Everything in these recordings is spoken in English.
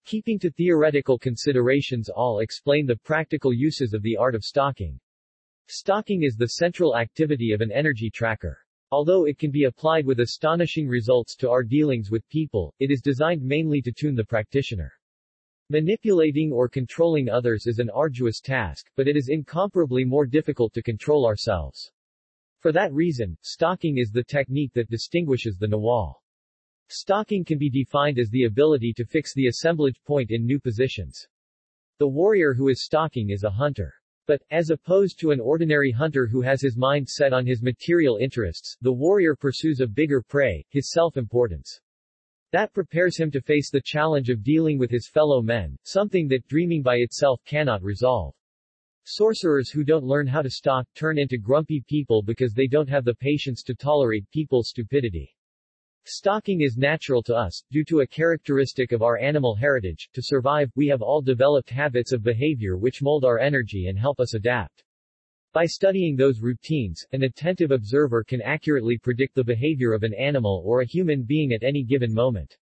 Keeping to theoretical considerations, all explain the practical uses of the art of stalking. Stalking is the central activity of an energy tracker. Although it can be applied with astonishing results to our dealings with people, it is designed mainly to tune the practitioner. Manipulating or controlling others is an arduous task, but it is incomparably more difficult to control ourselves. For that reason, stalking is the technique that distinguishes the Nagual. Stalking can be defined as the ability to fix the assemblage point in new positions. The warrior who is stalking is a hunter. But, as opposed to an ordinary hunter who has his mind set on his material interests, the warrior pursues a bigger prey, his self-importance. That prepares him to face the challenge of dealing with his fellow men, something that dreaming by itself cannot resolve. Sorcerers who don't learn how to stalk turn into grumpy people because they don't have the patience to tolerate people's stupidity. Stalking is natural to us, due to a characteristic of our animal heritage. To survive, we have all developed habits of behavior which mold our energy and help us adapt. By studying those routines, an attentive observer can accurately predict the behavior of an animal or a human being at any given moment.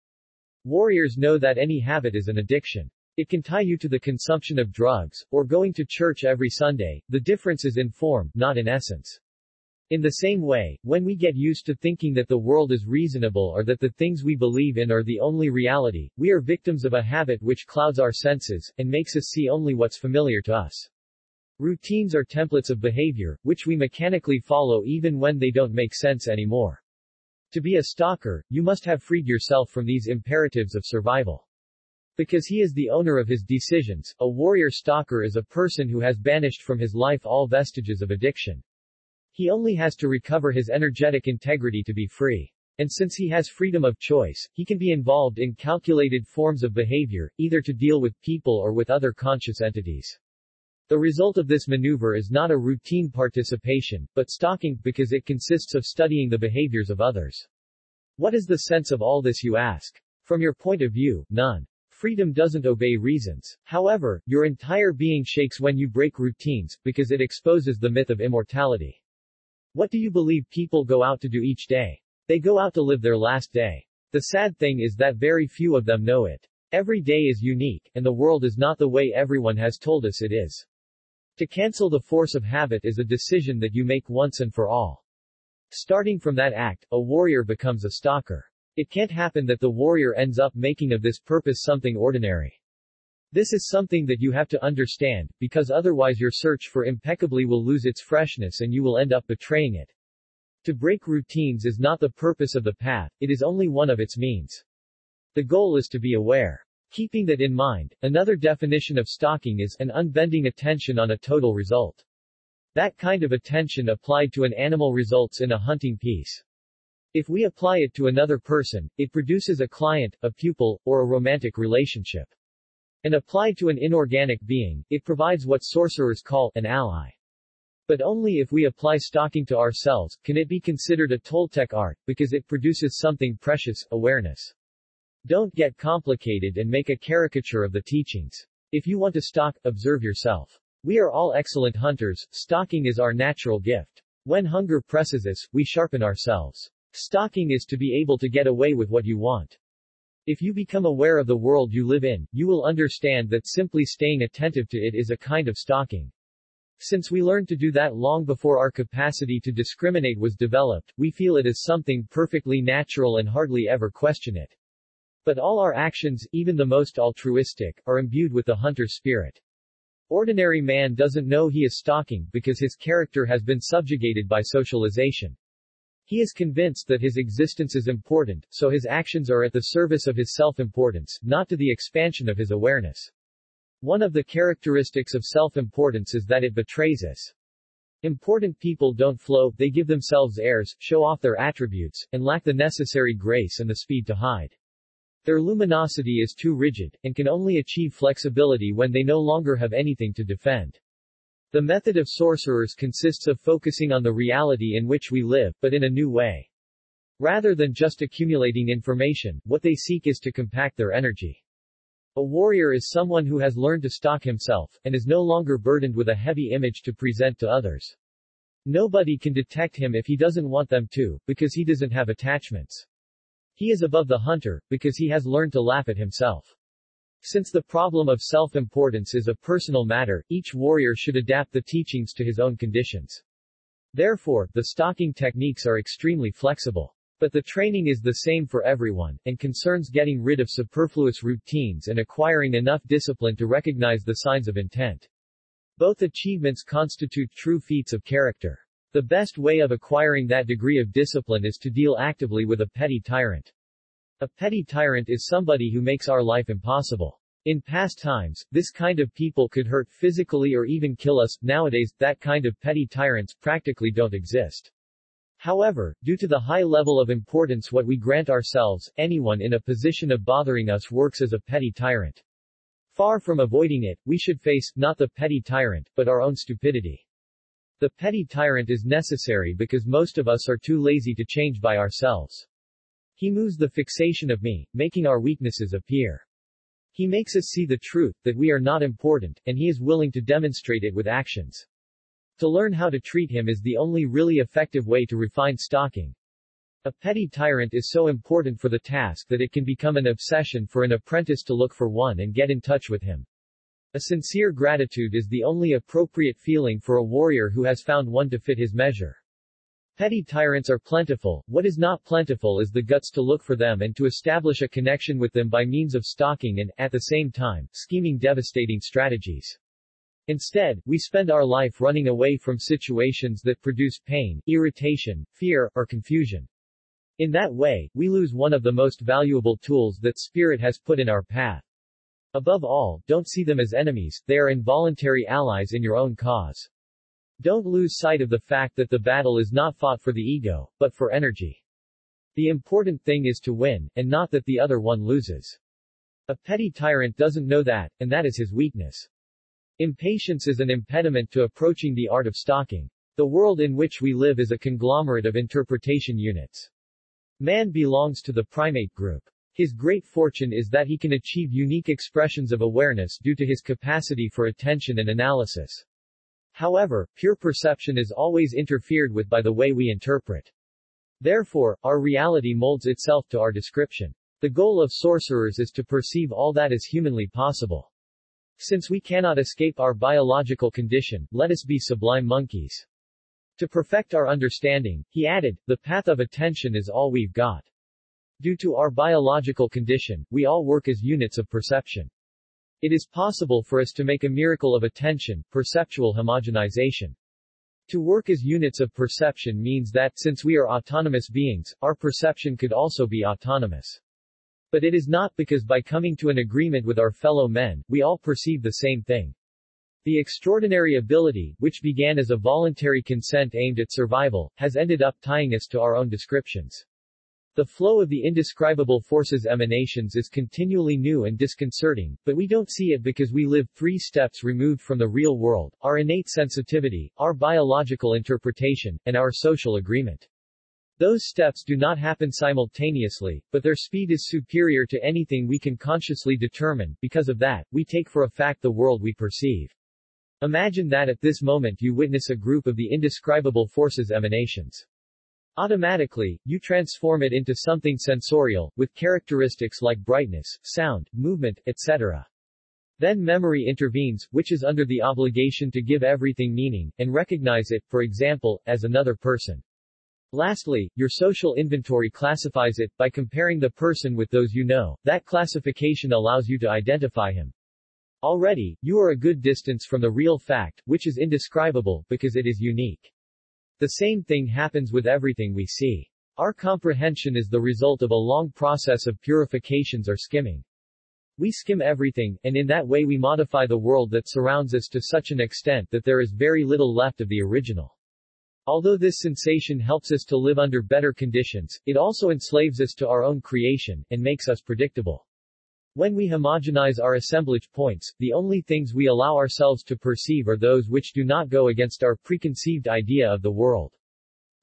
Warriors know that any habit is an addiction. It can tie you to the consumption of drugs, or going to church every Sunday. The difference is in form, not in essence. In the same way, when we get used to thinking that the world is reasonable or that the things we believe in are the only reality, we are victims of a habit which clouds our senses, and makes us see only what's familiar to us. Routines are templates of behavior, which we mechanically follow even when they don't make sense anymore. To be a stalker, you must have freed yourself from these imperatives of survival. Because he is the owner of his decisions, a warrior stalker is a person who has banished from his life all vestiges of addiction. He only has to recover his energetic integrity to be free. And since he has freedom of choice, he can be involved in calculated forms of behavior, either to deal with people or with other conscious entities. The result of this maneuver is not a routine participation, but stalking, because it consists of studying the behaviors of others. What is the sense of all this, you ask? From your point of view, none. Freedom doesn't obey reasons. However, your entire being shakes when you break routines, because it exposes the myth of immortality. What do you believe people go out to do each day? They go out to live their last day. The sad thing is that very few of them know it. Every day is unique, and the world is not the way everyone has told us it is. To cancel the force of habit is a decision that you make once and for all. Starting from that act, a warrior becomes a stalker. It can't happen that the warrior ends up making of this purpose something ordinary. This is something that you have to understand, because otherwise your search for impeccably will lose its freshness and you will end up betraying it. To break routines is not the purpose of the path, it is only one of its means. The goal is to be aware. Keeping that in mind, another definition of stalking is an unbending attention on a total result. That kind of attention applied to an animal results in a hunting piece. If we apply it to another person, it produces a client, a pupil, or a romantic relationship. And applied to an inorganic being, it provides what sorcerers call an ally. But only if we apply stalking to ourselves, can it be considered a Toltec art, because it produces something precious, awareness. Don't get complicated and make a caricature of the teachings. If you want to stalk, observe yourself. We are all excellent hunters, stalking is our natural gift. When hunger presses us, we sharpen ourselves. Stalking is to be able to get away with what you want. If you become aware of the world you live in, you will understand that simply staying attentive to it is a kind of stalking. Since we learned to do that long before our capacity to discriminate was developed, we feel it as something perfectly natural and hardly ever question it. But all our actions, even the most altruistic, are imbued with the hunter's spirit. Ordinary man doesn't know he is stalking because his character has been subjugated by socialization. He is convinced that his existence is important, so his actions are at the service of his self-importance, not to the expansion of his awareness. One of the characteristics of self-importance is that it betrays us. Important people don't flow, they give themselves airs, show off their attributes, and lack the necessary grace and the speed to hide. Their luminosity is too rigid, and can only achieve flexibility when they no longer have anything to defend. The method of sorcerers consists of focusing on the reality in which we live, but in a new way. Rather than just accumulating information, what they seek is to compact their energy. A warrior is someone who has learned to stalk himself, and is no longer burdened with a heavy image to present to others. Nobody can detect him if he doesn't want them to, because he doesn't have attachments. He is above the hunter, because he has learned to laugh at himself. Since the problem of self-importance is a personal matter, each warrior should adapt the teachings to his own conditions. Therefore, the stalking techniques are extremely flexible. But the training is the same for everyone, and concerns getting rid of superfluous routines and acquiring enough discipline to recognize the signs of intent. Both achievements constitute true feats of character. The best way of acquiring that degree of discipline is to deal actively with a petty tyrant. A petty tyrant is somebody who makes our life impossible. In past times, this kind of people could hurt physically or even kill us. Nowadays, that kind of petty tyrants practically don't exist. However, due to the high level of importance what we grant ourselves, anyone in a position of bothering us works as a petty tyrant. Far from avoiding it, we should face, not the petty tyrant, but our own stupidity. The petty tyrant is necessary because most of us are too lazy to change by ourselves. He moves the fixation of me, making our weaknesses appear. He makes us see the truth, that we are not important, and he is willing to demonstrate it with actions. To learn how to treat him is the only really effective way to refine stalking. A petty tyrant is so important for the task that it can become an obsession for an apprentice to look for one and get in touch with him. A sincere gratitude is the only appropriate feeling for a warrior who has found one to fit his measure. Petty tyrants are plentiful. What is not plentiful is the guts to look for them and to establish a connection with them by means of stalking and, at the same time, scheming devastating strategies. Instead, we spend our life running away from situations that produce pain, irritation, fear, or confusion. In that way, we lose one of the most valuable tools that Spirit has put in our path. Above all, don't see them as enemies, they are involuntary allies in your own cause. Don't lose sight of the fact that the battle is not fought for the ego, but for energy. The important thing is to win, and not that the other one loses. A petty tyrant doesn't know that, and that is his weakness. Impatience is an impediment to approaching the art of stalking. The world in which we live is a conglomerate of interpretation units. Man belongs to the primate group. His great fortune is that he can achieve unique expressions of awareness due to his capacity for attention and analysis. However, pure perception is always interfered with by the way we interpret. Therefore, our reality molds itself to our description. The goal of sorcerers is to perceive all that is humanly possible. Since we cannot escape our biological condition, let us be sublime monkeys. To perfect our understanding, he added, the path of attention is all we've got. Due to our biological condition, we all work as units of perception. It is possible for us to make a miracle of attention, perceptual homogenization. To work as units of perception means that, since we are autonomous beings, our perception could also be autonomous. But it is not because by coming to an agreement with our fellow men, we all perceive the same thing. The extraordinary ability, which began as a voluntary consent aimed at survival, has ended up tying us to our own descriptions. The flow of the indescribable forces emanations is continually new and disconcerting, but we don't see it because we live 3 steps removed from the real world, our innate sensitivity, our biological interpretation, and our social agreement. Those steps do not happen simultaneously, but their speed is superior to anything we can consciously determine. Because of that, we take for a fact the world we perceive. Imagine that at this moment you witness a group of the indescribable forces emanations. Automatically, you transform it into something sensorial, with characteristics like brightness, sound, movement, etc. Then memory intervenes, which is under the obligation to give everything meaning, and recognize it, for example, as another person. Lastly, your social inventory classifies it, by comparing the person with those you know. That classification allows you to identify him. Already, you are a good distance from the real fact, which is indescribable, because it is unique. The same thing happens with everything we see. Our comprehension is the result of a long process of purifications or skimming. We skim everything, and in that way we modify the world that surrounds us to such an extent that there is very little left of the original. Although this sensation helps us to live under better conditions, it also enslaves us to our own creation, and makes us predictable. When we homogenize our assemblage points, the only things we allow ourselves to perceive are those which do not go against our preconceived idea of the world.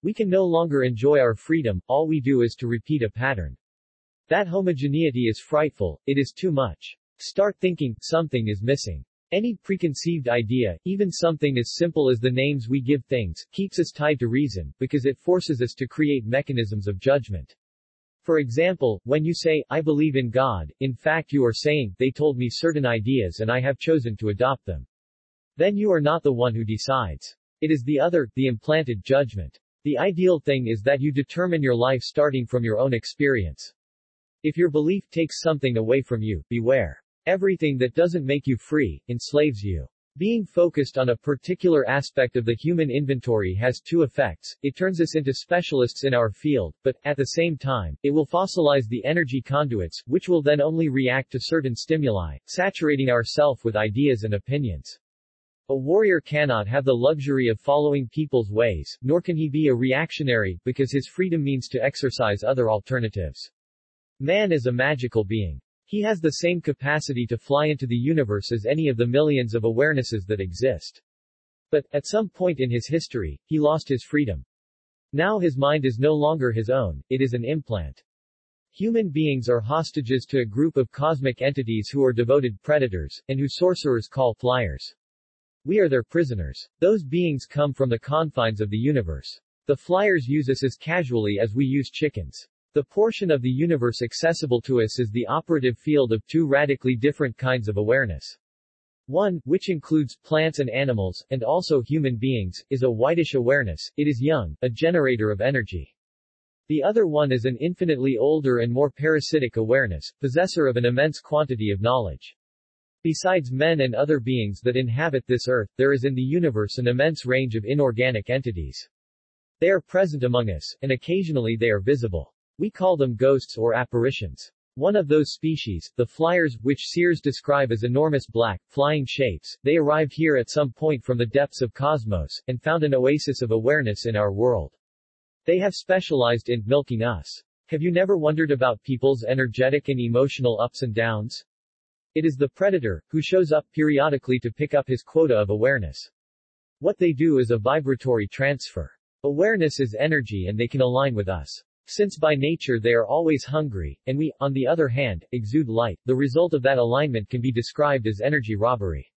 We can no longer enjoy our freedom, all we do is to repeat a pattern. That homogeneity is frightful, it is too much. Start thinking, something is missing. Any preconceived idea, even something as simple as the names we give things, keeps us tied to reason, because it forces us to create mechanisms of judgment. For example, when you say, I believe in God, in fact you are saying, they told me certain ideas and I have chosen to adopt them. Then you are not the one who decides. It is the other, the implanted judgment. The ideal thing is that you determine your life starting from your own experience. If your belief takes something away from you, beware. Everything that doesn't make you free, enslaves you. Being focused on a particular aspect of the human inventory has two effects. It turns us into specialists in our field, but, at the same time, it will fossilize the energy conduits, which will then only react to certain stimuli, saturating ourself with ideas and opinions. A warrior cannot have the luxury of following people's ways, nor can he be a reactionary, because his freedom means to exercise other alternatives. Man is a magical being. He has the same capacity to fly into the universe as any of the millions of awarenesses that exist. But, at some point in his history, he lost his freedom. Now his mind is no longer his own, it is an implant. Human beings are hostages to a group of cosmic entities who are devoted predators, and who sorcerers call flyers. We are their prisoners. Those beings come from the confines of the universe. The flyers use us as casually as we use chickens. The portion of the universe accessible to us is the operative field of two radically different kinds of awareness. One, which includes plants and animals, and also human beings, is a whitish awareness. It is young, a generator of energy. The other one is an infinitely older and more parasitic awareness, possessor of an immense quantity of knowledge. Besides men and other beings that inhabit this earth, there is in the universe an immense range of inorganic entities. They are present among us, and occasionally they are visible. We call them ghosts or apparitions. One of those species, the flyers, which seers describe as enormous black, flying shapes, they arrived here at some point from the depths of cosmos, and found an oasis of awareness in our world. They have specialized in milking us. Have you never wondered about people's energetic and emotional ups and downs? It is the predator, who shows up periodically to pick up his quota of awareness. What they do is a vibratory transfer. Awareness is energy and they can align with us. Since by nature they are always hungry, and we, on the other hand, exude light, the result of that alignment can be described as energy robbery.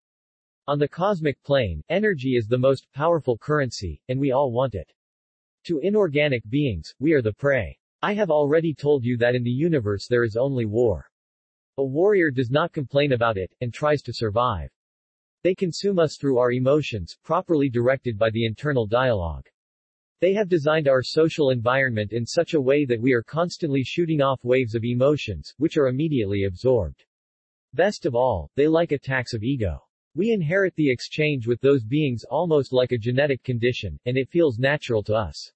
On the cosmic plane, energy is the most powerful currency, and we all want it. To inorganic beings, we are the prey. I have already told you that in the universe there is only war. A warrior does not complain about it, and tries to survive. They consume us through our emotions, properly directed by the internal dialogue. They have designed our social environment in such a way that we are constantly shooting off waves of emotions, which are immediately absorbed. Best of all, they like attacks of ego. We inherit the exchange with those beings almost like a genetic condition, and it feels natural to us.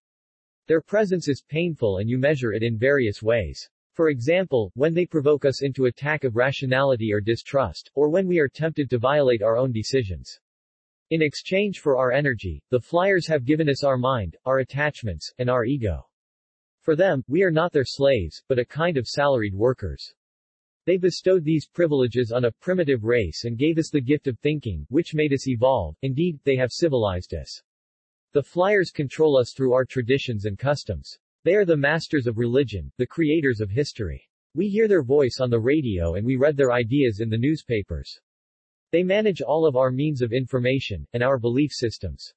Their presence is painful and you measure it in various ways. For example, when they provoke us into attack of rationality or distrust, or when we are tempted to violate our own decisions. In exchange for our energy, the flyers have given us our mind, our attachments, and our ego. For them, we are not their slaves, but a kind of salaried workers. They bestowed these privileges on a primitive race and gave us the gift of thinking, which made us evolve. Indeed, they have civilized us. The flyers control us through our traditions and customs. They are the masters of religion, the creators of history. We hear their voice on the radio and we read their ideas in the newspapers. They manage all of our means of information, and our belief systems.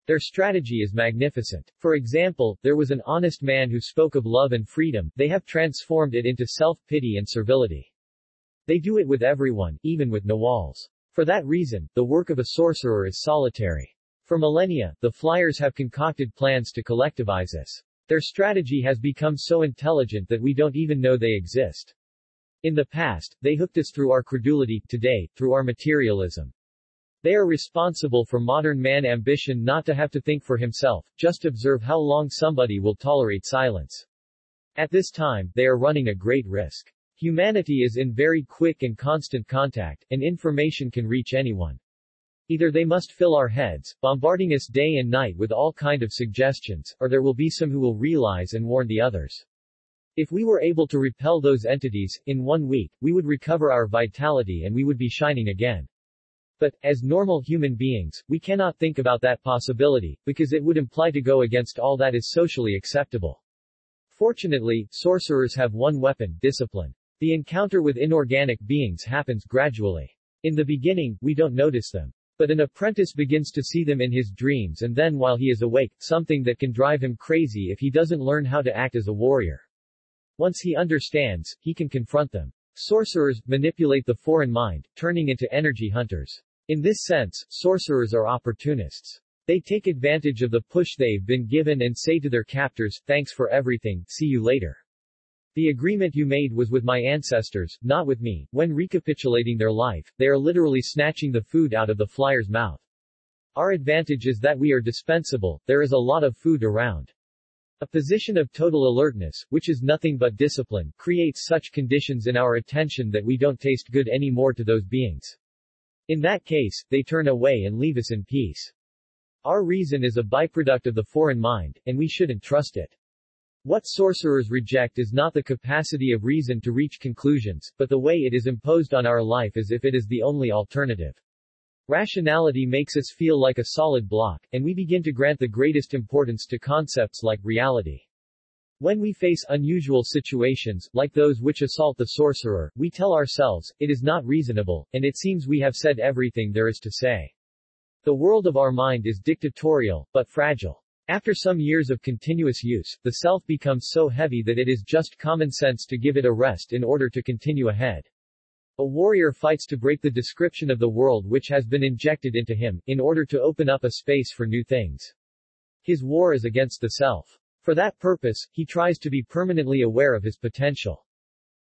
Their strategy is magnificent. For example, there was an honest man who spoke of love and freedom. They have transformed it into self-pity and servility. They do it with everyone, even with Naguals. For that reason, the work of a sorcerer is solitary. For millennia, the flyers have concocted plans to collectivize us. Their strategy has become so intelligent that we don't even know they exist. In the past, they hooked us through our credulity, today, through our materialism. They are responsible for modern man ambition not to have to think for himself, just observe how long somebody will tolerate silence. At this time, they are running a great risk. Humanity is in very quick and constant contact, and information can reach anyone. Either they must fill our heads, bombarding us day and night with all kind of suggestions, or there will be some who will realize and warn the others. If we were able to repel those entities, in 1 week, we would recover our vitality and we would be shining again. But, as normal human beings, we cannot think about that possibility, because it would imply to go against all that is socially acceptable. Fortunately, sorcerers have one weapon, discipline. The encounter with inorganic beings happens gradually. In the beginning, we don't notice them. But an apprentice begins to see them in his dreams and then while he is awake, something that can drive him crazy if he doesn't learn how to act as a warrior. Once he understands, he can confront them. Sorcerers manipulate the foreign mind, turning into energy hunters. In this sense, sorcerers are opportunists. They take advantage of the push they've been given and say to their captors, "Thanks for everything, see you later. The agreement you made was with my ancestors, not with me." When recapitulating their life, they are literally snatching the food out of the flyer's mouth. Our advantage is that we are dispensable, there is a lot of food around. A position of total alertness, which is nothing but discipline, creates such conditions in our attention that we don't taste good anymore to those beings. In that case, they turn away and leave us in peace. Our reason is a byproduct of the foreign mind, and we shouldn't trust it. What sorcerers reject is not the capacity of reason to reach conclusions, but the way it is imposed on our life as if it is the only alternative. Rationality makes us feel like a solid block, and we begin to grant the greatest importance to concepts like reality. When we face unusual situations, like those which assault the sorcerer, we tell ourselves, it is not reasonable, and it seems we have said everything there is to say. The world of our mind is dictatorial, but fragile. After some years of continuous use, the self becomes so heavy that it is just common sense to give it a rest in order to continue ahead. A warrior fights to break the description of the world which has been injected into him, in order to open up a space for new things. His war is against the self. For that purpose, he tries to be permanently aware of his potential.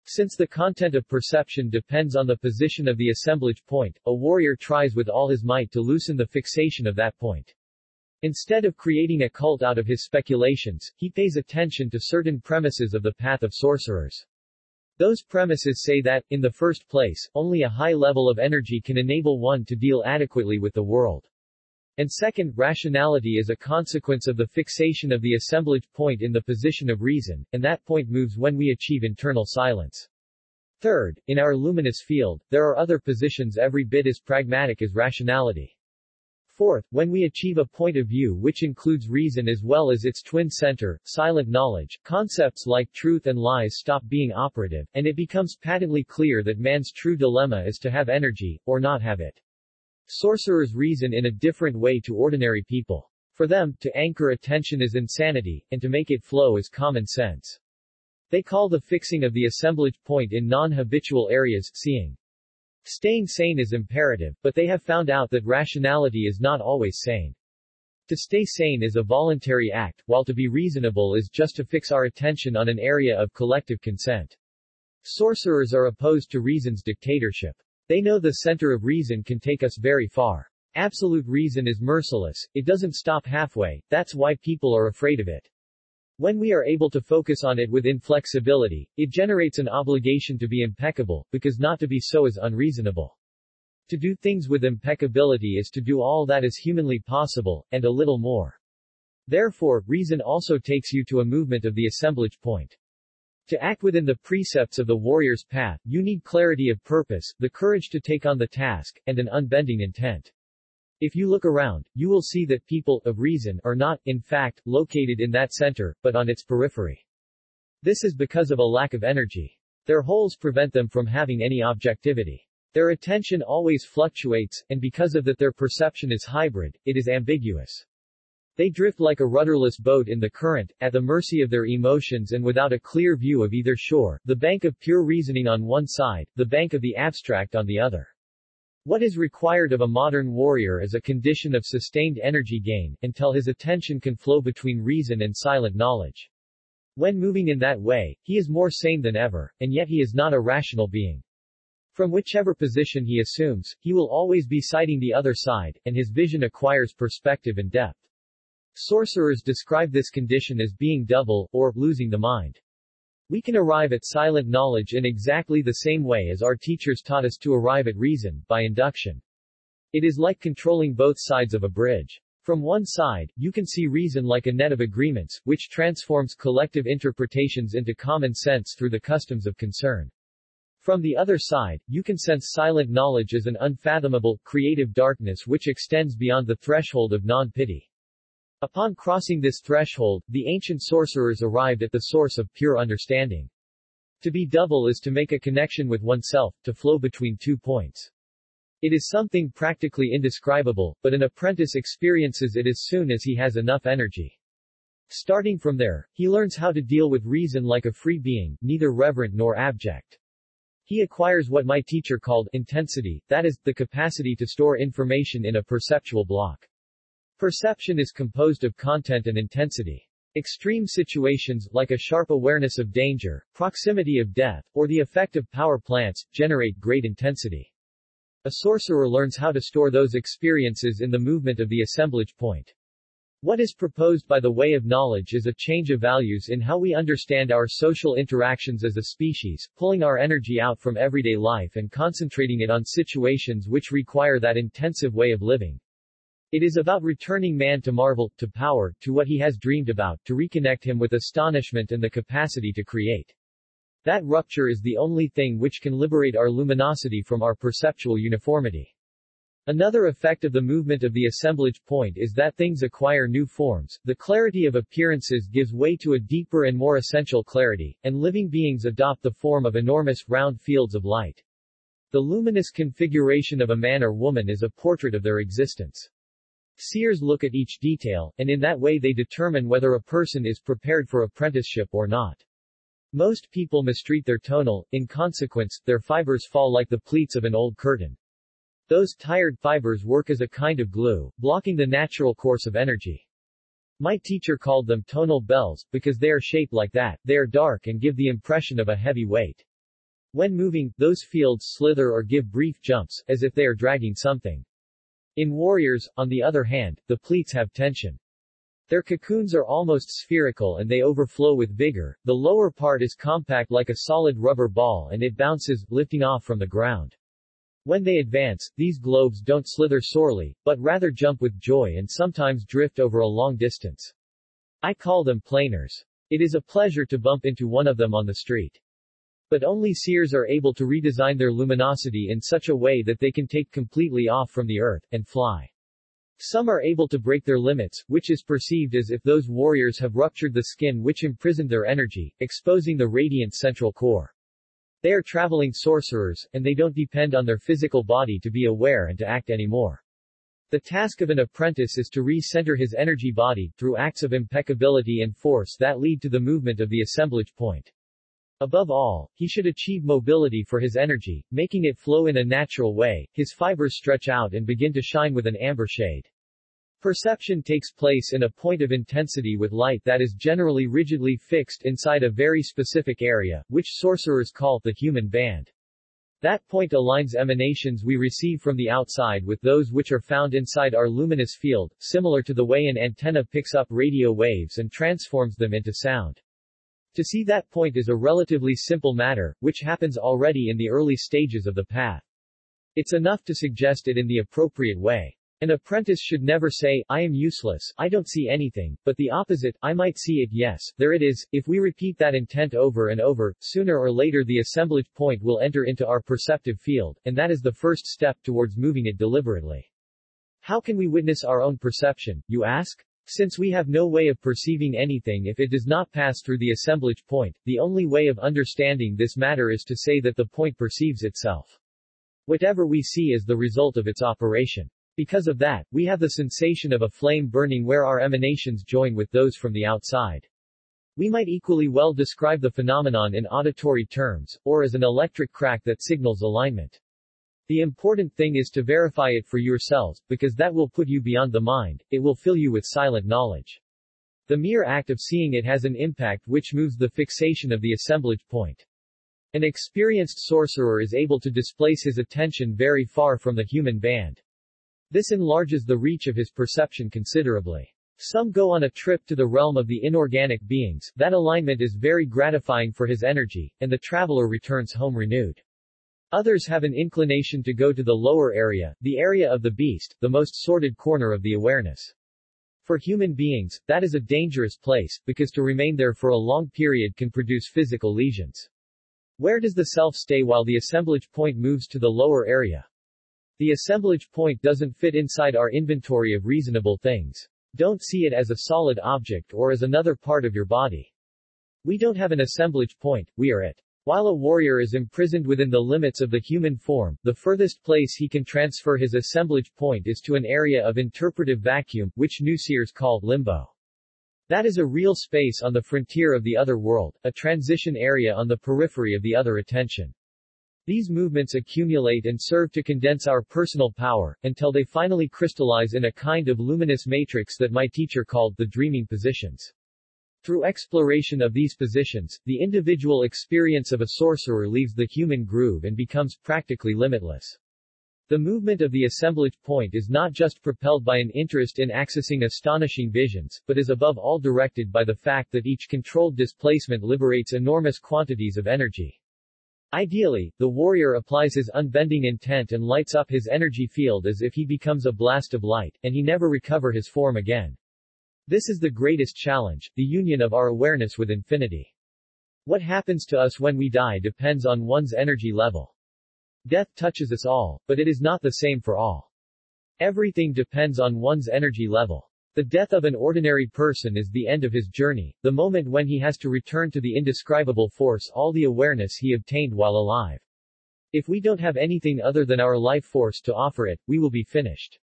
Since the content of perception depends on the position of the assemblage point, a warrior tries with all his might to loosen the fixation of that point. Instead of creating a cult out of his speculations, he pays attention to certain premises of the path of sorcerers. Those premises say that, in the first place, only a high level of energy can enable one to deal adequately with the world. And second, rationality is a consequence of the fixation of the assemblage point in the position of reason, and that point moves when we achieve internal silence. Third, in our luminous field, there are other positions every bit as pragmatic as rationality. Fourth, when we achieve a point of view which includes reason as well as its twin center, silent knowledge, concepts like truth and lies stop being operative, and it becomes patently clear that man's true dilemma is to have energy, or not have it. Sorcerers reason in a different way to ordinary people. For them, to anchor attention is insanity, and to make it flow is common sense. They call the fixing of the assemblage point in non-habitual areas, seeing. Staying sane is imperative, but they have found out that rationality is not always sane. To stay sane is a voluntary act, while to be reasonable is just to fix our attention on an area of collective consent. Sorcerers are opposed to reason's dictatorship. They know the center of reason can take us very far. Absolute reason is merciless, it doesn't stop halfway, that's why people are afraid of it. When we are able to focus on it with inflexibility, it generates an obligation to be impeccable, because not to be so is unreasonable. To do things with impeccability is to do all that is humanly possible, and a little more. Therefore, reason also takes you to a movement of the assemblage point. To act within the precepts of the warrior's path, you need clarity of purpose, the courage to take on the task, and an unbending intent. If you look around, you will see that people of reason are not, in fact, located in that center, but on its periphery. This is because of a lack of energy. Their holes prevent them from having any objectivity. Their attention always fluctuates, and because of that their perception is hybrid, it is ambiguous. They drift like a rudderless boat in the current, at the mercy of their emotions and without a clear view of either shore, the bank of pure reasoning on one side, the bank of the abstract on the other. What is required of a modern warrior is a condition of sustained energy gain, until his attention can flow between reason and silent knowledge. When moving in that way, he is more sane than ever, and yet he is not a rational being. From whichever position he assumes, he will always be sighting the other side, and his vision acquires perspective and depth. Sorcerers describe this condition as being double, or losing the mind. We can arrive at silent knowledge in exactly the same way as our teachers taught us to arrive at reason, by induction. It is like controlling both sides of a bridge. From one side, you can see reason like a net of agreements, which transforms collective interpretations into common sense through the customs of concern. From the other side, you can sense silent knowledge as an unfathomable, creative darkness which extends beyond the threshold of non-pity. Upon crossing this threshold, the ancient sorcerers arrived at the source of pure understanding. To be double is to make a connection with oneself, to flow between 2 points. It is something practically indescribable, but an apprentice experiences it as soon as he has enough energy. Starting from there, he learns how to deal with reason like a free being, neither reverent nor abject. He acquires what my teacher called intensity, that is, the capacity to store information in a perceptual block. Perception is composed of content and intensity. Extreme situations, like a sharp awareness of danger, proximity of death, or the effect of power plants, generate great intensity. A sorcerer learns how to store those experiences in the movement of the assemblage point. What is proposed by the way of knowledge is a change of values in how we understand our social interactions as a species, pulling our energy out from everyday life and concentrating it on situations which require that intensive way of living. It is about returning man to marvel, to power, to what he has dreamed about, to reconnect him with astonishment and the capacity to create. That rupture is the only thing which can liberate our luminosity from our perceptual uniformity. Another effect of the movement of the assemblage point is that things acquire new forms, the clarity of appearances gives way to a deeper and more essential clarity, and living beings adopt the form of enormous, round fields of light. The luminous configuration of a man or woman is a portrait of their existence. Seers look at each detail, and in that way they determine whether a person is prepared for apprenticeship or not. Most people mistreat their tonal, in consequence, their fibers fall like the pleats of an old curtain. Those tired fibers work as a kind of glue, blocking the natural course of energy. My teacher called them tonal bells, because they are shaped like that, they are dark and give the impression of a heavy weight. When moving, those fields slither or give brief jumps, as if they are dragging something. In warriors, on the other hand, the pleats have tension. Their cocoons are almost spherical and they overflow with vigor, the lower part is compact like a solid rubber ball and it bounces, lifting off from the ground. When they advance, these globes don't slither sorely, but rather jump with joy and sometimes drift over a long distance. I call them planers. It is a pleasure to bump into one of them on the street. But only seers are able to redesign their luminosity in such a way that they can take completely off from the earth, and fly. Some are able to break their limits, which is perceived as if those warriors have ruptured the skin which imprisoned their energy, exposing the radiant central core. They are traveling sorcerers, and they don't depend on their physical body to be aware and to act anymore. The task of an apprentice is to re-center his energy body, through acts of impeccability and force that lead to the movement of the assemblage point. Above all, he should achieve mobility for his energy, making it flow in a natural way, his fibers stretch out and begin to shine with an amber shade. Perception takes place in a point of intensity with light that is generally rigidly fixed inside a very specific area, which sorcerers call the human band. That point aligns emanations we receive from the outside with those which are found inside our luminous field, similar to the way an antenna picks up radio waves and transforms them into sound. To see that point is a relatively simple matter, which happens already in the early stages of the path. It's enough to suggest it in the appropriate way. An apprentice should never say, I am useless, I don't see anything, but the opposite, I might see it, yes, there it is. If we repeat that intent over and over, sooner or later the assemblage point will enter into our perceptive field, and that is the first step towards moving it deliberately. How can we witness our own perception, you ask? Since we have no way of perceiving anything if it does not pass through the assemblage point, the only way of understanding this matter is to say that the point perceives itself. Whatever we see is the result of its operation. Because of that, we have the sensation of a flame burning where our emanations join with those from the outside. We might equally well describe the phenomenon in auditory terms, or as an electric crack that signals alignment. The important thing is to verify it for yourselves, because that will put you beyond the mind, it will fill you with silent knowledge. The mere act of seeing it has an impact which moves the fixation of the assemblage point. An experienced sorcerer is able to displace his attention very far from the human band. This enlarges the reach of his perception considerably. Some go on a trip to the realm of the inorganic beings, that alignment is very gratifying for his energy, and the traveler returns home renewed. Others have an inclination to go to the lower area, the area of the beast, the most sordid corner of the awareness. For human beings, that is a dangerous place, because to remain there for a long period can produce physical lesions. Where does the self stay while the assemblage point moves to the lower area? The assemblage point doesn't fit inside our inventory of reasonable things. Don't see it as a solid object or as another part of your body. We don't have an assemblage point, we are it. While a warrior is imprisoned within the limits of the human form, the furthest place he can transfer his assemblage point is to an area of interpretive vacuum, which new seers call limbo. That is a real space on the frontier of the other world, a transition area on the periphery of the other attention. These movements accumulate and serve to condense our personal power, until they finally crystallize in a kind of luminous matrix that my teacher called the dreaming positions. Through exploration of these positions, the individual experience of a sorcerer leaves the human groove and becomes practically limitless. The movement of the assemblage point is not just propelled by an interest in accessing astonishing visions, but is above all directed by the fact that each controlled displacement liberates enormous quantities of energy. Ideally, the warrior applies his unbending intent and lights up his energy field as if he becomes a blast of light, and he never recover his form again. This is the greatest challenge, the union of our awareness with infinity. What happens to us when we die depends on one's energy level. Death touches us all, but it is not the same for all. Everything depends on one's energy level. The death of an ordinary person is the end of his journey, the moment when he has to return to the indescribable force all the awareness he obtained while alive. If we don't have anything other than our life force to offer it, we will be finished.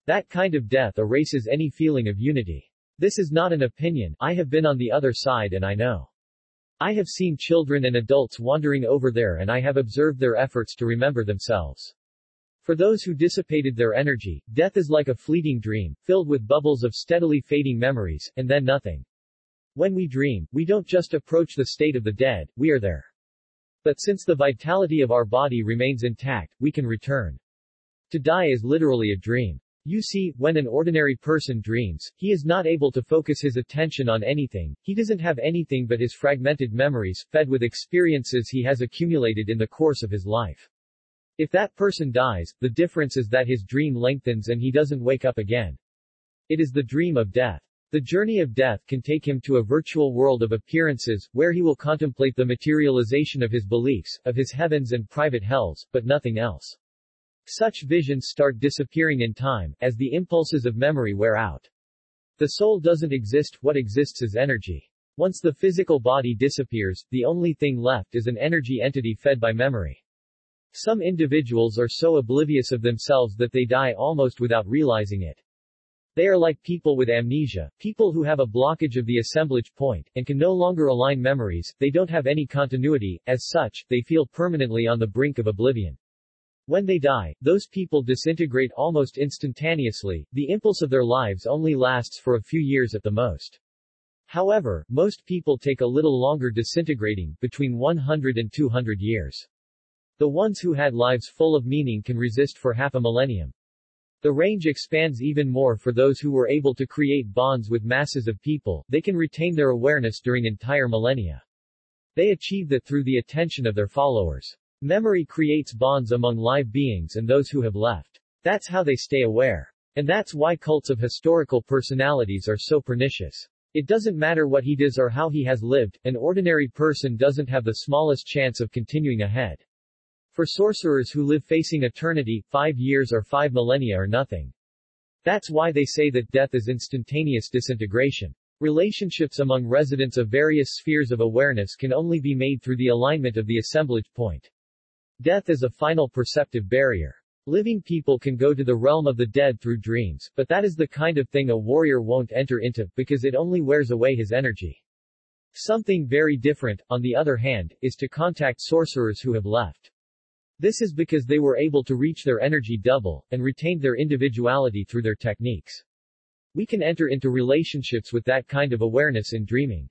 That kind of death erases any feeling of unity. This is not an opinion, I have been on the other side and I know. I have seen children and adults wandering over there and I have observed their efforts to remember themselves. For those who dissipated their energy, death is like a fleeting dream, filled with bubbles of steadily fading memories, and then nothing. When we dream, we don't just approach the state of the dead, we are there. But since the vitality of our body remains intact, we can return. To die is literally a dream. You see, when an ordinary person dreams, he is not able to focus his attention on anything, he doesn't have anything but his fragmented memories, fed with experiences he has accumulated in the course of his life. If that person dies, the difference is that his dream lengthens and he doesn't wake up again. It is the dream of death. The journey of death can take him to a virtual world of appearances, where he will contemplate the materialization of his beliefs, of his heavens and private hells, but nothing else. Such visions start disappearing in time, as the impulses of memory wear out. The soul doesn't exist, what exists is energy. Once the physical body disappears, the only thing left is an energy entity fed by memory. Some individuals are so oblivious of themselves that they die almost without realizing it. They are like people with amnesia, people who have a blockage of the assemblage point, and can no longer align memories, they don't have any continuity, as such, they feel permanently on the brink of oblivion. When they die, those people disintegrate almost instantaneously, the impulse of their lives only lasts for a few years at the most. However, most people take a little longer disintegrating, between 100 and 200 years. The ones who had lives full of meaning can resist for half a millennium. The range expands even more for those who were able to create bonds with masses of people, they can retain their awareness during entire millennia. They achieve that through the attention of their followers. Memory creates bonds among live beings and those who have left. That's how they stay aware. And that's why cults of historical personalities are so pernicious. It doesn't matter what he does or how he has lived, an ordinary person doesn't have the smallest chance of continuing ahead. For sorcerers who live facing eternity, 5 years or 5 millennia are nothing. That's why they say that death is instantaneous disintegration. Relationships among residents of various spheres of awareness can only be made through the alignment of the assemblage point. Death is a final perceptive barrier. Living people can go to the realm of the dead through dreams, but that is the kind of thing a warrior won't enter into, because it only wears away his energy. Something very different, on the other hand, is to contact sorcerers who have left. This is because they were able to reach their energy double, and retained their individuality through their techniques. We can enter into relationships with that kind of awareness in dreaming.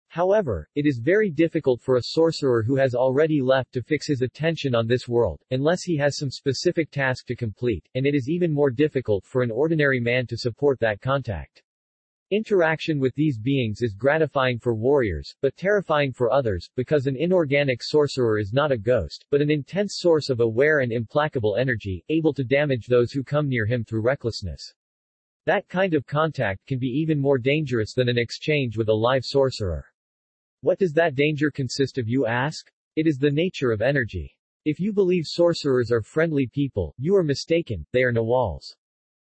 However, it is very difficult for a sorcerer who has already left to fix his attention on this world, unless he has some specific task to complete, and it is even more difficult for an ordinary man to support that contact. Interaction with these beings is gratifying for warriors, but terrifying for others, because an inorganic sorcerer is not a ghost, but an intense source of aware and implacable energy, able to damage those who come near him through recklessness. That kind of contact can be even more dangerous than an exchange with a live sorcerer. What does that danger consist of, you ask? It is the nature of energy. If you believe sorcerers are friendly people, you are mistaken, they are Naguals.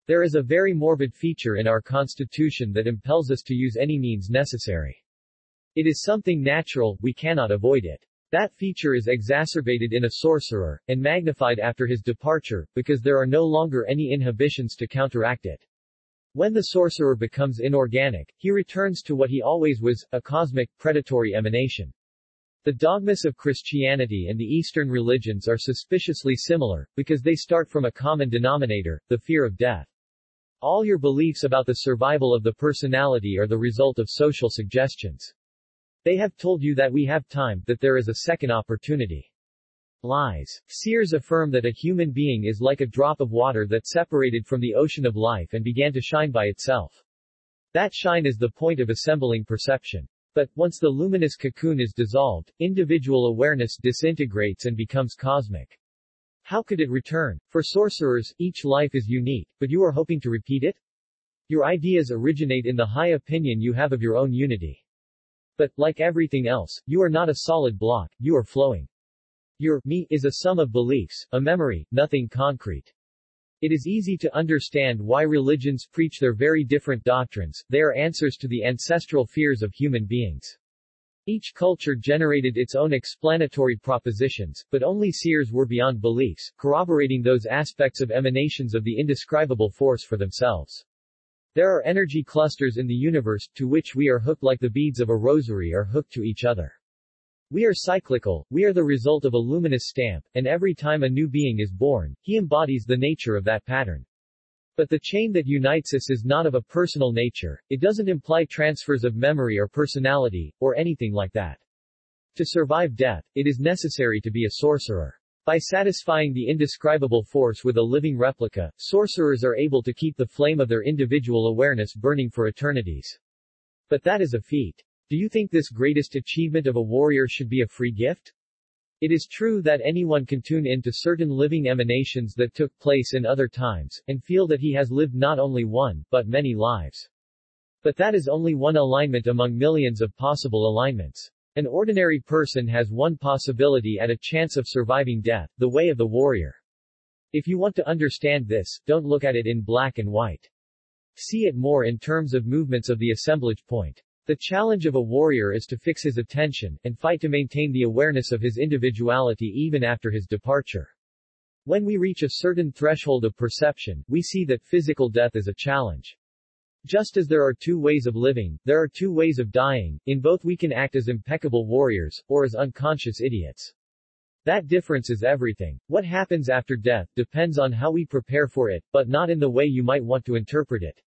There is a very morbid feature in our constitution that impels us to use any means necessary. It is something natural, we cannot avoid it. That feature is exacerbated in a sorcerer, and magnified after his departure, because there are no longer any inhibitions to counteract it. When the sorcerer becomes inorganic, he returns to what he always was, a cosmic, predatory emanation. The dogmas of Christianity and the Eastern religions are suspiciously similar, because they start from a common denominator, the fear of death. All your beliefs about the survival of the personality are the result of social suggestions. They have told you that we have time, that there is a second opportunity. Lies. Seers affirm that a human being is like a drop of water that separated from the ocean of life and began to shine by itself. That shine is the point of assembling perception. But, once the luminous cocoon is dissolved, individual awareness disintegrates and becomes cosmic. How could it return? For sorcerers, each life is unique, but you are hoping to repeat it? Your ideas originate in the high opinion you have of your own unity. But, like everything else, you are not a solid block, you are flowing. Your me is a sum of beliefs, a memory, nothing concrete. It is easy to understand why religions preach their very different doctrines. They are answers to the ancestral fears of human beings. Each culture generated its own explanatory propositions, but only seers were beyond beliefs, corroborating those aspects of emanations of the indescribable force for themselves. There are energy clusters in the universe, to which we are hooked like the beads of a rosary are hooked to each other. We are cyclical, we are the result of a luminous stamp, and every time a new being is born, he embodies the nature of that pattern. But the chain that unites us is not of a personal nature, it doesn't imply transfers of memory or personality, or anything like that. To survive death, it is necessary to be a sorcerer. By satisfying the indescribable force with a living replica, sorcerers are able to keep the flame of their individual awareness burning for eternities. But that is a feat. Do you think this greatest achievement of a warrior should be a free gift? It is true that anyone can tune in to certain living emanations that took place in other times, and feel that he has lived not only one, but many lives. But that is only one alignment among millions of possible alignments. An ordinary person has one possibility at a chance of surviving death, the way of the warrior. If you want to understand this, don't look at it in black and white. See it more in terms of movements of the assemblage point. The challenge of a warrior is to fix his attention, and fight to maintain the awareness of his individuality even after his departure. When we reach a certain threshold of perception, we see that physical death is a challenge. Just as there are two ways of living, there are two ways of dying. In both we can act as impeccable warriors, or as unconscious idiots. That difference is everything. What happens after death depends on how we prepare for it, but not in the way you might want to interpret it.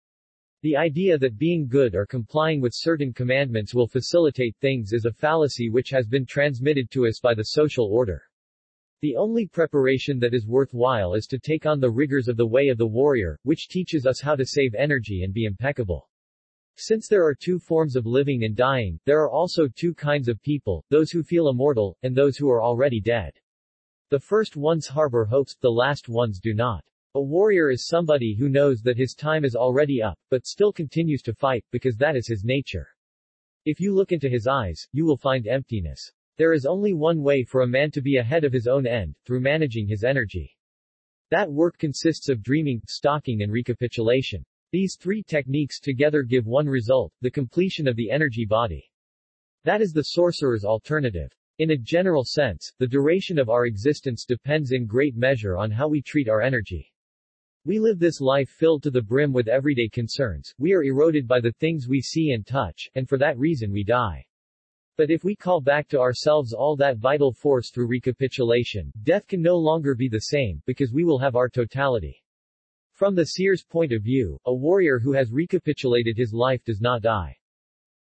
The idea that being good or complying with certain commandments will facilitate things is a fallacy which has been transmitted to us by the social order. The only preparation that is worthwhile is to take on the rigors of the way of the warrior, which teaches us how to save energy and be impeccable. Since there are two forms of living and dying, there are also two kinds of people, those who feel immortal, and those who are already dead. The first ones harbor hopes, the last ones do not. A warrior is somebody who knows that his time is already up, but still continues to fight, because that is his nature. If you look into his eyes, you will find emptiness. There is only one way for a man to be ahead of his own end, through managing his energy. That work consists of dreaming, stalking and recapitulation. These three techniques together give one result, the completion of the energy body. That is the sorcerer's alternative. In a general sense, the duration of our existence depends in great measure on how we treat our energy. We live this life filled to the brim with everyday concerns, we are eroded by the things we see and touch, and for that reason we die. But if we call back to ourselves all that vital force through recapitulation, death can no longer be the same, because we will have our totality. From the seer's point of view, a warrior who has recapitulated his life does not die.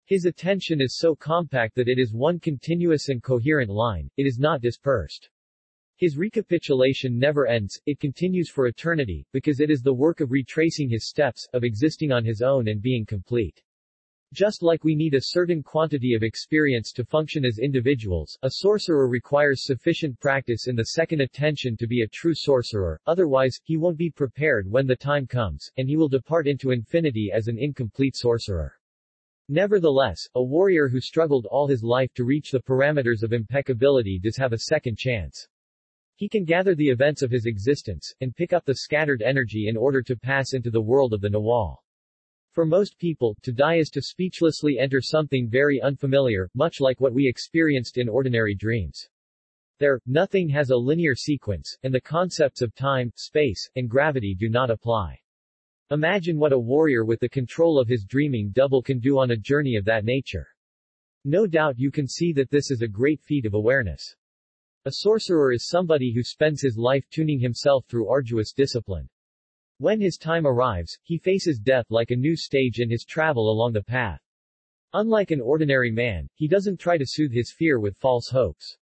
His attention is so compact that it is one continuous and coherent line, it is not dispersed. His recapitulation never ends, it continues for eternity, because it is the work of retracing his steps, of existing on his own and being complete. Just like we need a certain quantity of experience to function as individuals, a sorcerer requires sufficient practice in the second attention to be a true sorcerer, otherwise, he won't be prepared when the time comes, and he will depart into infinity as an incomplete sorcerer. Nevertheless, a warrior who struggled all his life to reach the parameters of impeccability does have a second chance. He can gather the events of his existence, and pick up the scattered energy in order to pass into the world of the Nagual. For most people, to die is to speechlessly enter something very unfamiliar, much like what we experienced in ordinary dreams. There, nothing has a linear sequence, and the concepts of time, space, and gravity do not apply. Imagine what a warrior with the control of his dreaming double can do on a journey of that nature. No doubt you can see that this is a great feat of awareness. A sorcerer is somebody who spends his life tuning himself through arduous discipline. When his time arrives, he faces death like a new stage in his travel along the path. Unlike an ordinary man, he doesn't try to soothe his fear with false hopes.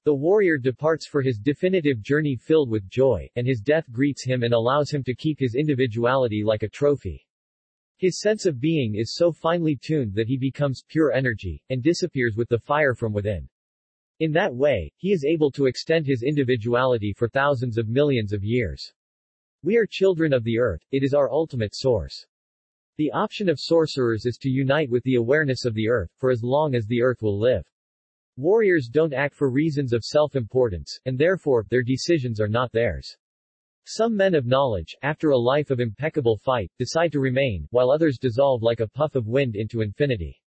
The warrior departs for his definitive journey filled with joy, and his death greets him and allows him to keep his individuality like a trophy. His sense of being is so finely tuned that he becomes pure energy, and disappears with the fire from within. In that way, he is able to extend his individuality for thousands of millions of years. We are children of the earth, it is our ultimate source. The option of sorcerers is to unite with the awareness of the earth, for as long as the earth will live. Warriors don't act for reasons of self-importance, and therefore, their decisions are not theirs. Some men of knowledge, after a life of impeccable fight, decide to remain, while others dissolve like a puff of wind into infinity.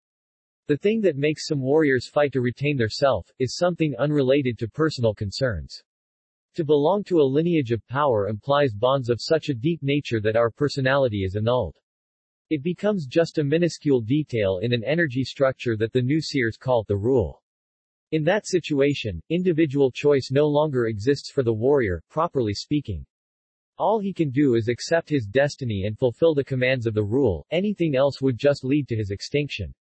The thing that makes some warriors fight to retain their self, is something unrelated to personal concerns. To belong to a lineage of power implies bonds of such a deep nature that our personality is annulled. It becomes just a minuscule detail in an energy structure that the new seers call the rule. In that situation, individual choice no longer exists for the warrior, properly speaking. All he can do is accept his destiny and fulfill the commands of the rule, anything else would just lead to his extinction.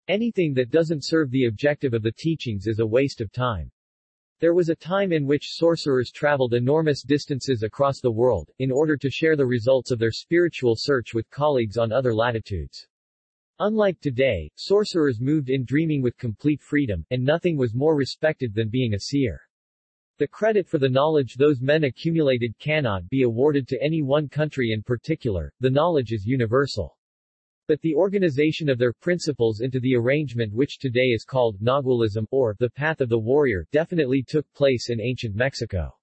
Anything that doesn't serve the objective of the teachings is a waste of time. There was a time in which sorcerers traveled enormous distances across the world, in order to share the results of their spiritual search with colleagues on other latitudes. Unlike today, sorcerers moved in dreaming with complete freedom, and nothing was more respected than being a seer. The credit for the knowledge those men accumulated cannot be awarded to any one country in particular, the knowledge is universal. But the organization of their principles into the arrangement which today is called Nagualism, or the Path of the Warrior, definitely took place in ancient Mexico.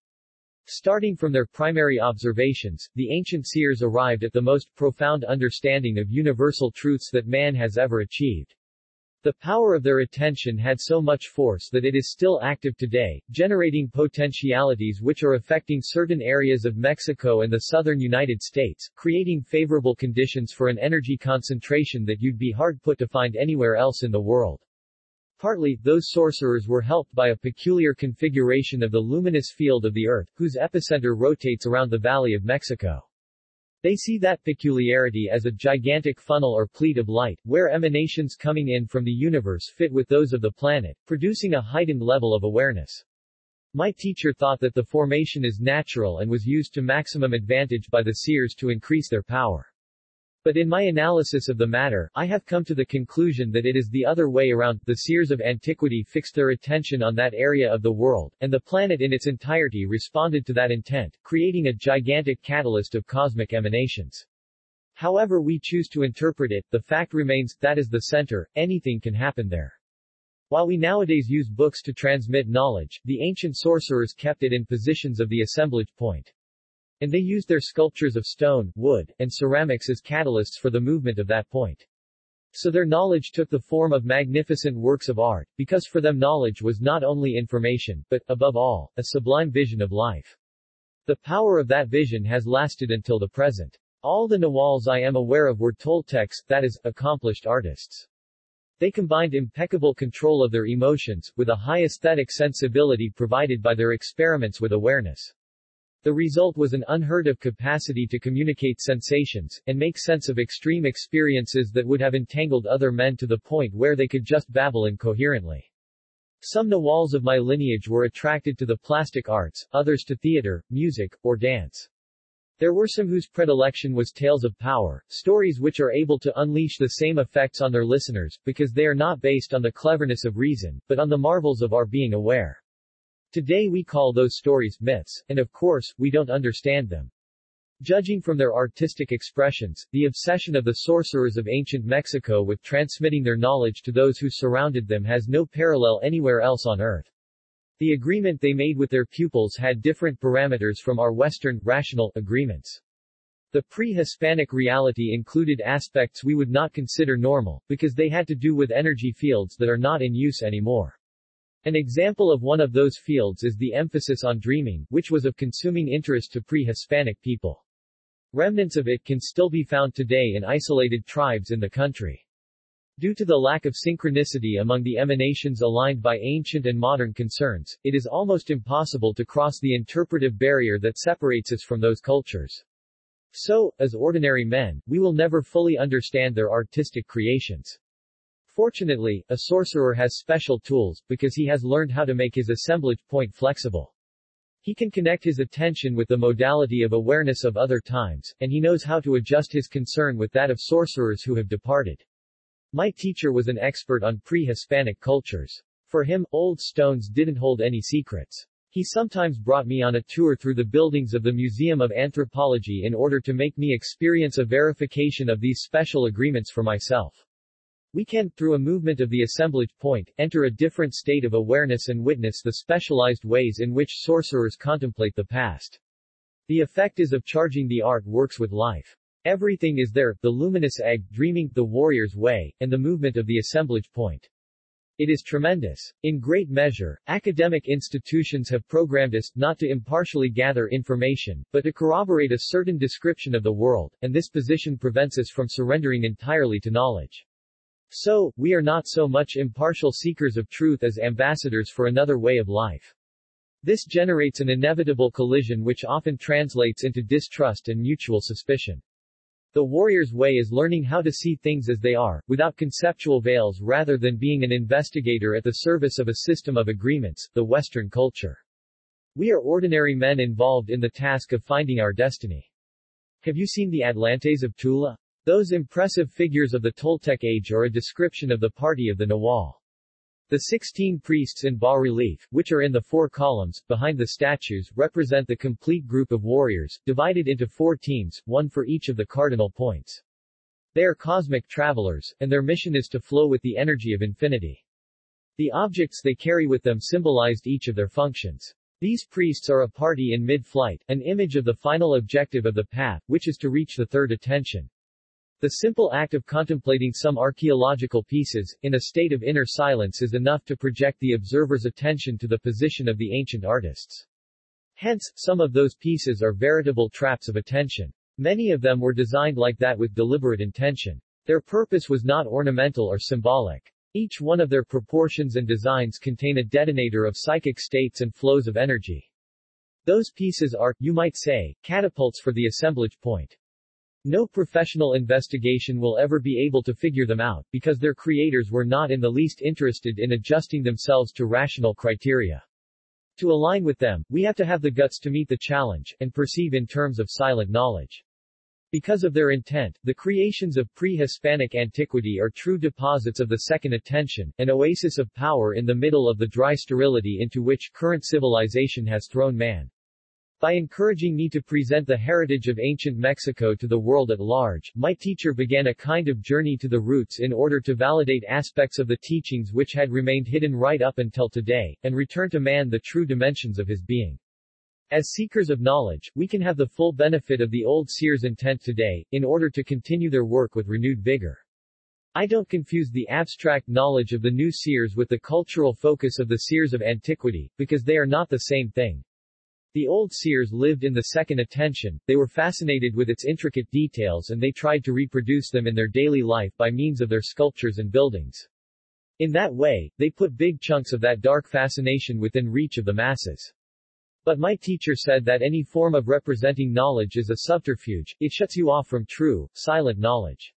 Starting from their primary observations, the ancient seers arrived at the most profound understanding of universal truths that man has ever achieved. The power of their attention had so much force that it is still active today, generating potentialities which are affecting certain areas of Mexico and the southern United States, creating favorable conditions for an energy concentration that you'd be hard put to find anywhere else in the world. Partly, those sorcerers were helped by a peculiar configuration of the luminous field of the Earth, whose epicenter rotates around the Valley of Mexico. They see that peculiarity as a gigantic funnel or pleat of light, where emanations coming in from the universe fit with those of the planet, producing a heightened level of awareness. My teacher thought that the formation is natural and was used to maximum advantage by the seers to increase their power. But in my analysis of the matter, I have come to the conclusion that it is the other way around. The seers of antiquity fixed their attention on that area of the world, and the planet in its entirety responded to that intent, creating a gigantic catalyst of cosmic emanations. However we choose to interpret it, the fact remains, that is the center, anything can happen there. While we nowadays use books to transmit knowledge, the ancient sorcerers kept it in positions of the assemblage point. And they used their sculptures of stone, wood, and ceramics as catalysts for the movement of that point. So their knowledge took the form of magnificent works of art, because for them knowledge was not only information, but, above all, a sublime vision of life. The power of that vision has lasted until the present. All the Naguals I am aware of were Toltecs, that is, accomplished artists. They combined impeccable control of their emotions, with a high aesthetic sensibility provided by their experiments with awareness. The result was an unheard-of capacity to communicate sensations, and make sense of extreme experiences that would have entangled other men to the point where they could just babble incoherently. Some Naguals of my lineage were attracted to the plastic arts, others to theater, music, or dance. There were some whose predilection was tales of power, stories which are able to unleash the same effects on their listeners, because they are not based on the cleverness of reason, but on the marvels of our being aware. Today we call those stories myths, and of course, we don't understand them. Judging from their artistic expressions, the obsession of the sorcerers of ancient Mexico with transmitting their knowledge to those who surrounded them has no parallel anywhere else on Earth. The agreement they made with their pupils had different parameters from our Western, rational, agreements. The pre-Hispanic reality included aspects we would not consider normal, because they had to do with energy fields that are not in use anymore. An example of one of those fields is the emphasis on dreaming, which was of consuming interest to pre-Hispanic people. Remnants of it can still be found today in isolated tribes in the country. Due to the lack of synchronicity among the emanations aligned by ancient and modern concerns, it is almost impossible to cross the interpretive barrier that separates us from those cultures. So, as ordinary men, we will never fully understand their artistic creations. Fortunately, a sorcerer has special tools, because he has learned how to make his assemblage point flexible. He can connect his attention with the modality of awareness of other times, and he knows how to adjust his concern with that of sorcerers who have departed. My teacher was an expert on pre-Hispanic cultures. For him, old stones didn't hold any secrets. He sometimes brought me on a tour through the buildings of the Museum of Anthropology in order to make me experience a verification of these special agreements for myself. We can, through a movement of the assemblage point, enter a different state of awareness and witness the specialized ways in which sorcerers contemplate the past. The effect is of charging the art works with life. Everything is there, the luminous egg, dreaming, the warrior's way, and the movement of the assemblage point. It is tremendous. In great measure, academic institutions have programmed us, not to impartially gather information, but to corroborate a certain description of the world, and this position prevents us from surrendering entirely to knowledge. So, we are not so much impartial seekers of truth as ambassadors for another way of life. This generates an inevitable collision which often translates into distrust and mutual suspicion. The warrior's way is learning how to see things as they are, without conceptual veils rather than being an investigator at the service of a system of agreements, the Western culture. We are ordinary men involved in the task of finding our destiny. Have you seen the Atlantes of Tula? Those impressive figures of the Toltec age are a description of the party of the Nagual. The 16 priests in bas-relief, which are in the 4 columns, behind the statues, represent the complete group of warriors, divided into 4 teams, one for each of the cardinal points. They are cosmic travelers, and their mission is to flow with the energy of infinity. The objects they carry with them symbolized each of their functions. These priests are a party in mid-flight, an image of the final objective of the path, which is to reach the third attention. The simple act of contemplating some archaeological pieces, in a state of inner silence is enough to project the observer's attention to the position of the ancient artists. Hence, some of those pieces are veritable traps of attention. Many of them were designed like that with deliberate intention. Their purpose was not ornamental or symbolic. Each one of their proportions and designs contain a detonator of psychic states and flows of energy. Those pieces are, you might say, catapults for the assemblage point. No professional investigation will ever be able to figure them out, because their creators were not in the least interested in adjusting themselves to rational criteria. To align with them, we have to have the guts to meet the challenge, and perceive in terms of silent knowledge. Because of their intent, the creations of pre-Hispanic antiquity are true deposits of the second attention, an oasis of power in the middle of the dry sterility into which current civilization has thrown man. By encouraging me to present the heritage of ancient Mexico to the world at large, my teacher began a kind of journey to the roots in order to validate aspects of the teachings which had remained hidden right up until today, and return to man the true dimensions of his being. As seekers of knowledge, we can have the full benefit of the old seers' intent today, in order to continue their work with renewed vigor. I don't confuse the abstract knowledge of the new seers with the cultural focus of the seers of antiquity, because they are not the same thing. The old seers lived in the second attention, they were fascinated with its intricate details and they tried to reproduce them in their daily life by means of their sculptures and buildings. In that way, they put big chunks of that dark fascination within reach of the masses. But my teacher said that any form of representing knowledge is a subterfuge, it shuts you off from true, silent knowledge.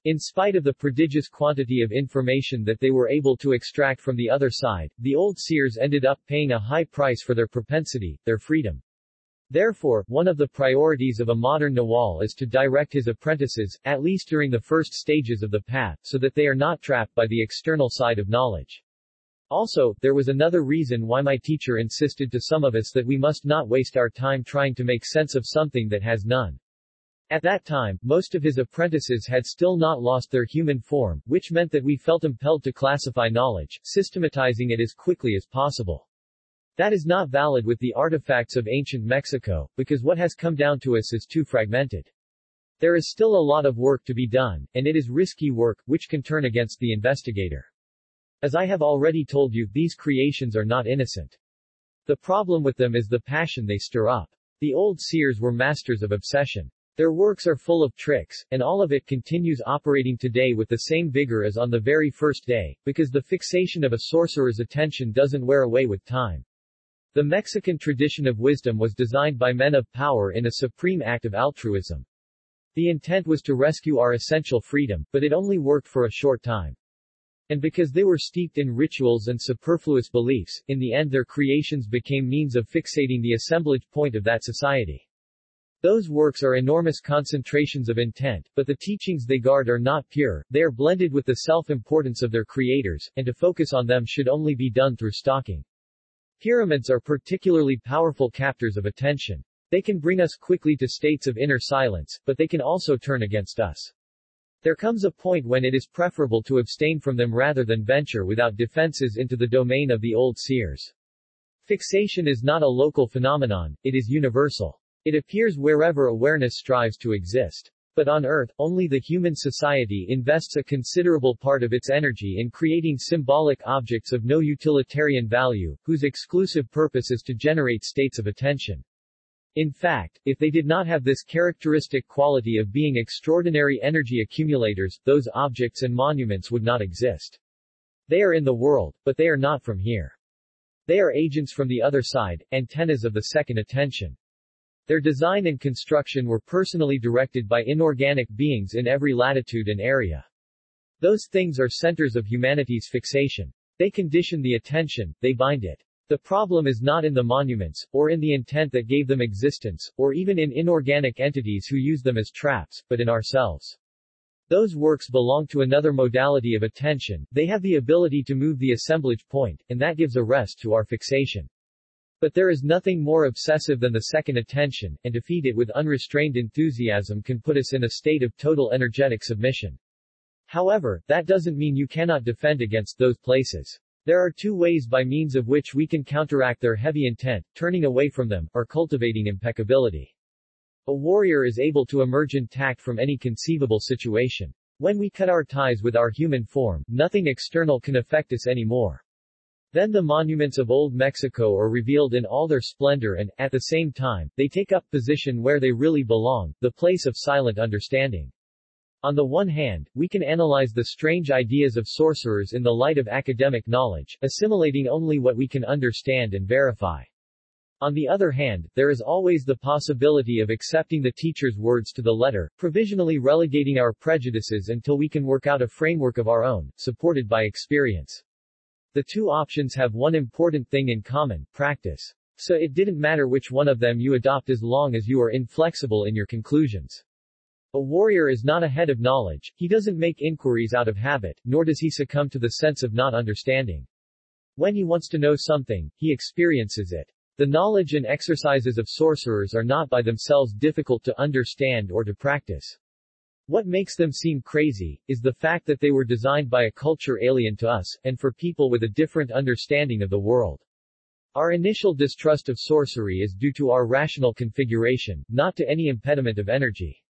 In spite of the prodigious quantity of information that they were able to extract from the other side, the old seers ended up paying a high price for their propensity, their freedom. Therefore, one of the priorities of a modern Nagual is to direct his apprentices, at least during the first stages of the path, so that they are not trapped by the external side of knowledge. Also, there was another reason why my teacher insisted to some of us that we must not waste our time trying to make sense of something that has none. At that time, most of his apprentices had still not lost their human form, which meant that we felt impelled to classify knowledge, systematizing it as quickly as possible. That is not valid with the artifacts of ancient Mexico, because what has come down to us is too fragmented. There is still a lot of work to be done, and it is risky work, which can turn against the investigator. As I have already told you, these creations are not innocent. The problem with them is the passion they stir up. The old seers were masters of obsession. Their works are full of tricks, and all of it continues operating today with the same vigor as on the very first day, because the fixation of a sorcerer's attention doesn't wear away with time. The Mexican tradition of wisdom was designed by men of power in a supreme act of altruism. The intent was to rescue our essential freedom, but it only worked for a short time. And because they were steeped in rituals and superfluous beliefs, in the end their creations became means of fixating the assemblage point of that society. Those works are enormous concentrations of intent, but the teachings they guard are not pure, they are blended with the self-importance of their creators, and to focus on them should only be done through stalking. Pyramids are particularly powerful captors of attention. They can bring us quickly to states of inner silence, but they can also turn against us. There comes a point when it is preferable to abstain from them rather than venture without defenses into the domain of the old seers. Fixation is not a local phenomenon, it is universal. It appears wherever awareness strives to exist. But on Earth, only the human society invests a considerable part of its energy in creating symbolic objects of no utilitarian value, whose exclusive purpose is to generate states of attention. In fact, if they did not have this characteristic quality of being extraordinary energy accumulators, those objects and monuments would not exist. They are in the world, but they are not from here. They are agents from the other side, antennas of the second attention. Their design and construction were personally directed by inorganic beings in every latitude and area. Those things are centers of humanity's fixation. They condition the attention, they bind it. The problem is not in the monuments, or in the intent that gave them existence, or even in inorganic entities who use them as traps, but in ourselves. Those works belong to another modality of attention, they have the ability to move the assemblage point, and that gives a rest to our fixation. But there is nothing more obsessive than the second attention, and to feed it with unrestrained enthusiasm can put us in a state of total energetic submission. However, that doesn't mean you cannot defend against those places. There are two ways by means of which we can counteract their heavy intent, turning away from them, or cultivating impeccability. A warrior is able to emerge intact from any conceivable situation. When we cut our ties with our human form, nothing external can affect us anymore. Then the monuments of Old Mexico are revealed in all their splendor and, at the same time, they take up position where they really belong, the place of silent understanding. On the one hand, we can analyze the strange ideas of sorcerers in the light of academic knowledge, assimilating only what we can understand and verify. On the other hand, there is always the possibility of accepting the teacher's words to the letter, provisionally relegating our prejudices until we can work out a framework of our own, supported by experience. The two options have one important thing in common, practice. So it didn't matter which one of them you adopt as long as you are inflexible in your conclusions. A warrior is not a head of knowledge, he doesn't make inquiries out of habit, nor does he succumb to the sense of not understanding. When he wants to know something, he experiences it. The knowledge and exercises of sorcerers are not by themselves difficult to understand or to practice. What makes them seem crazy, is the fact that they were designed by a culture alien to us, and for people with a different understanding of the world. Our initial distrust of sorcery is due to our rational configuration, not to any impediment of energy.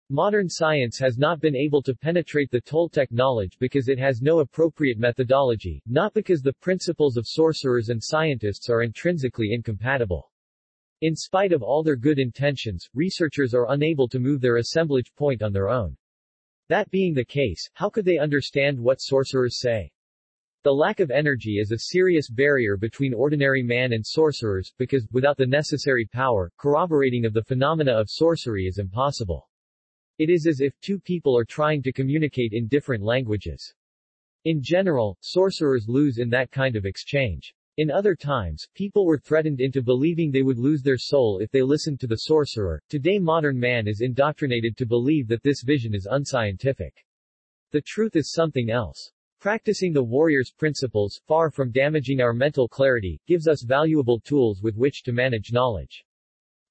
Modern science has not been able to penetrate the Toltec knowledge because it has no appropriate methodology, not because the principles of sorcerers and scientists are intrinsically incompatible. In spite of all their good intentions, researchers are unable to move their assemblage point on their own. That being the case, how could they understand what sorcerers say? The lack of energy is a serious barrier between ordinary man and sorcerers, because, without the necessary power, corroborating of the phenomena of sorcery is impossible. It is as if two people are trying to communicate in different languages. In general, sorcerers lose in that kind of exchange. In other times, people were threatened into believing they would lose their soul if they listened to the sorcerer. Today modern man is indoctrinated to believe that this vision is unscientific. The truth is something else. Practicing the warrior's principles, far from damaging our mental clarity, gives us valuable tools with which to manage knowledge.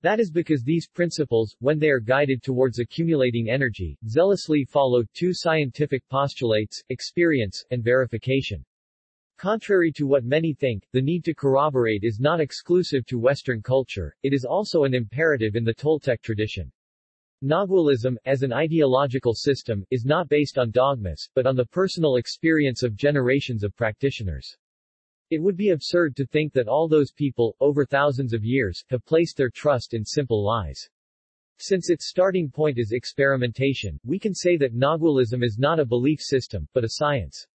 That is because these principles, when they are guided towards accumulating energy, zealously follow two scientific postulates, experience, and verification. Contrary to what many think, the need to corroborate is not exclusive to Western culture, it is also an imperative in the Toltec tradition. Nagualism, as an ideological system, is not based on dogmas, but on the personal experience of generations of practitioners. It would be absurd to think that all those people, over thousands of years, have placed their trust in simple lies. Since its starting point is experimentation, we can say that Nagualism is not a belief system, but a science.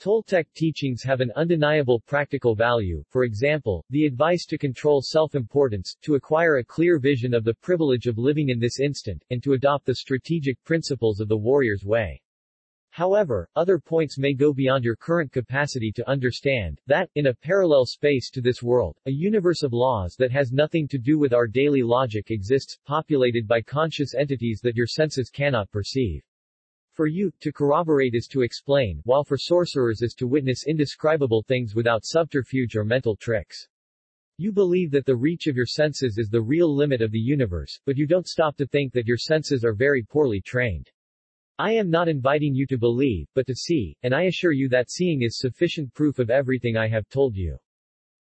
Toltec teachings have an undeniable practical value, for example, the advice to control self-importance, to acquire a clear vision of the privilege of living in this instant, and to adopt the strategic principles of the warrior's way. However, other points may go beyond your current capacity to understand, that, in a parallel space to this world, a universe of laws that has nothing to do with our daily logic exists, populated by conscious entities that your senses cannot perceive. For you, to corroborate is to explain, while for sorcerers is to witness indescribable things without subterfuge or mental tricks. You believe that the reach of your senses is the real limit of the universe, but you don't stop to think that your senses are very poorly trained. I am not inviting you to believe, but to see, and I assure you that seeing is sufficient proof of everything I have told you.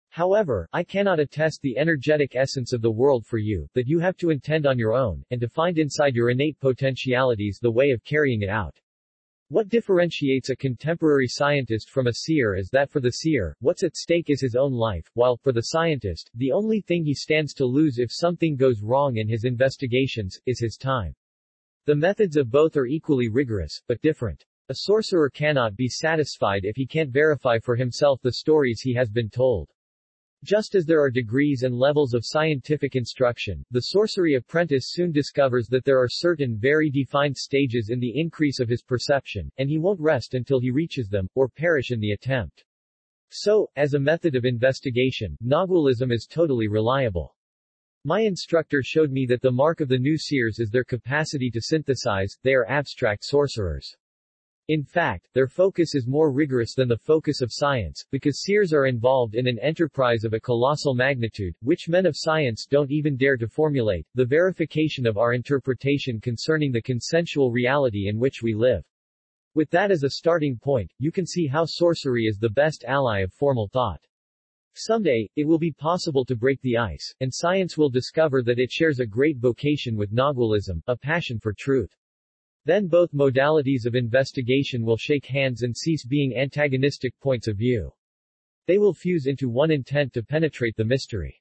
However, I cannot attest the energetic essence of the world for you, that you have to intend on your own, and to find inside your innate potentialities the way of carrying it out. What differentiates a contemporary scientist from a seer is that for the seer, what's at stake is his own life, while, for the scientist, the only thing he stands to lose if something goes wrong in his investigations, is his time. The methods of both are equally rigorous, but different. A sorcerer cannot be satisfied if he can't verify for himself the stories he has been told. Just as there are degrees and levels of scientific instruction, the sorcery apprentice soon discovers that there are certain very defined stages in the increase of his perception, and he won't rest until he reaches them, or perish in the attempt. So, as a method of investigation, Nagualism is totally reliable. My instructor showed me that the mark of the new seers is their capacity to synthesize. They are abstract sorcerers. In fact, their focus is more rigorous than the focus of science, because seers are involved in an enterprise of a colossal magnitude, which men of science don't even dare to formulate, the verification of our interpretation concerning the consensual reality in which we live. With that as a starting point, you can see how sorcery is the best ally of formal thought. Someday, it will be possible to break the ice, and science will discover that it shares a great vocation with Nagualism, a passion for truth. Then both modalities of investigation will shake hands and cease being antagonistic points of view. They will fuse into one intent to penetrate the mystery.